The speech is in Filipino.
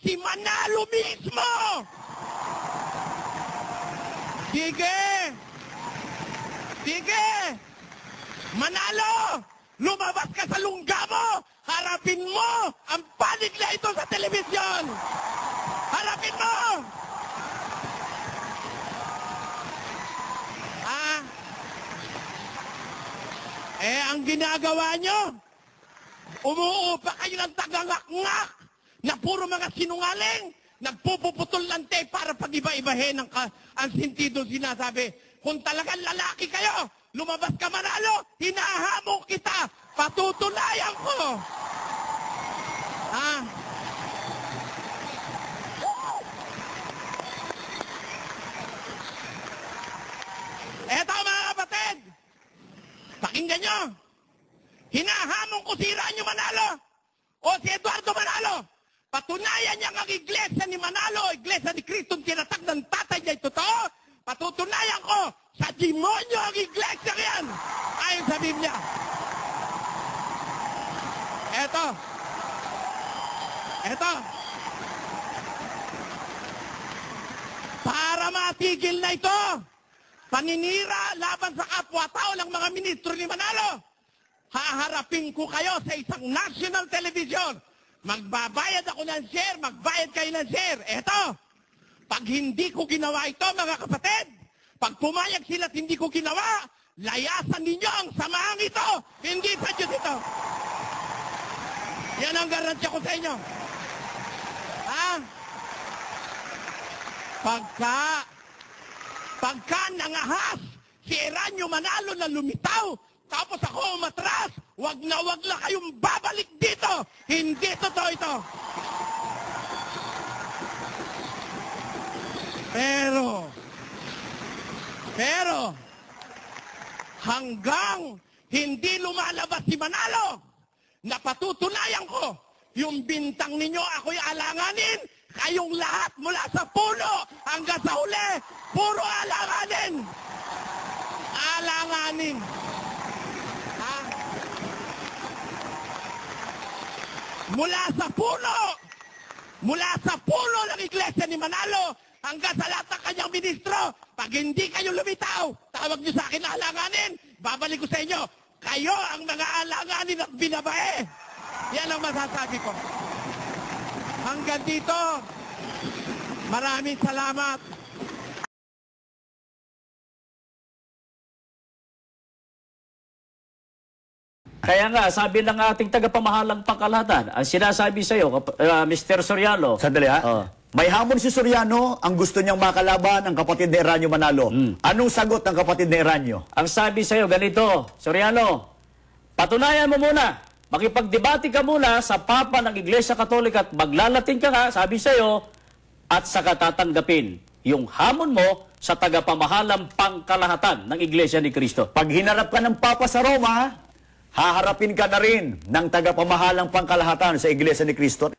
si Manalo mismo! Sige! Sige! Manalo! Lumabas ka sa lungga mo! Harapin mo ang panig na ito sa telebisyon! Harapin mo! Ang ginagawa nyo, umuupa kayo ng tagangak-ngak na puro mga sinungaling, nagpupuputol ng tape para pag-iba-ibahin ang sentido sinasabi. Kung talagang lalaki kayo, lumabas ka Manalo, hinahamon kita, patutunayan ko. Eto mga kapatid, pakinggan nyo, hinahamon ko si Ranyo Manalo o si Eduardo Manalo. Patunayan niya ang iglesia ni Manalo, iglesia ni Cristo, tinatag ng tatay niya, totoo. Patutunayan ko sa demonyo ang iglesia yan, ayon sa Biblia. Eto. Para matigil na ito, paninira laban sa kapwa-tao ng mga ministro ni Manalo, haharapin ko kayo sa isang national television. Magbabayad ako ng share, magbayad kayo ng share. Eto, pag hindi ko ginawa ito, mga kapatid, pag pumayag sila at hindi ko ginawa, layasan ninyo ang samahan ito, hindi sa Diyos ito. Yan ang garansya ko sa inyo. Pagka nangahas si Ranyo Manalo na lumitaw, tapos ako umatras, wag na kayong babalik dito. Hindi totoo ito. Pero, hanggang hindi lumalabas si Manalo, napatutunayan ko, yung bintang ninyo ako'y alanganin, kayong lahat mula sa puno hanggang sa huli, puro alanganin. Alanganin. Mula sa puno ng iglesia ni Manalo hanggang sa lahat ng kanyang ministro, pag hindi kayo lumitaw, tawag niyo sa akin na alanganin, babalik ko sa inyo, kayo ang mga alanganin at binabae. Yan ang masasabi ko. Hanggang dito, maraming salamat. Kaya nga, sabi ng ating tagapamahalang pangkalahatan, ang sinasabi sa iyo, Mr. Soriano. Sandali ha. May hamon si Soriano, ang gusto niyang makalaban ang kapatid ni Ranyo Manalo. Anong sagot ng kapatid ni Ranyo? Ang sabi sa iyo, ganito, Soriano, patunayan mo muna, makipagdebate ka muna sa Papa ng Iglesia Katolika at maglalating ka nga, sabi sa iyo, at saka tatanggapin yung hamon mo sa tagapamahalang pangkalahatan ng Iglesia ni Cristo. Pag hinarap ka ng Papa sa Roma, haharapin ka na rin ng tagapamahalang pangkalahatan sa Iglesia ni Cristo.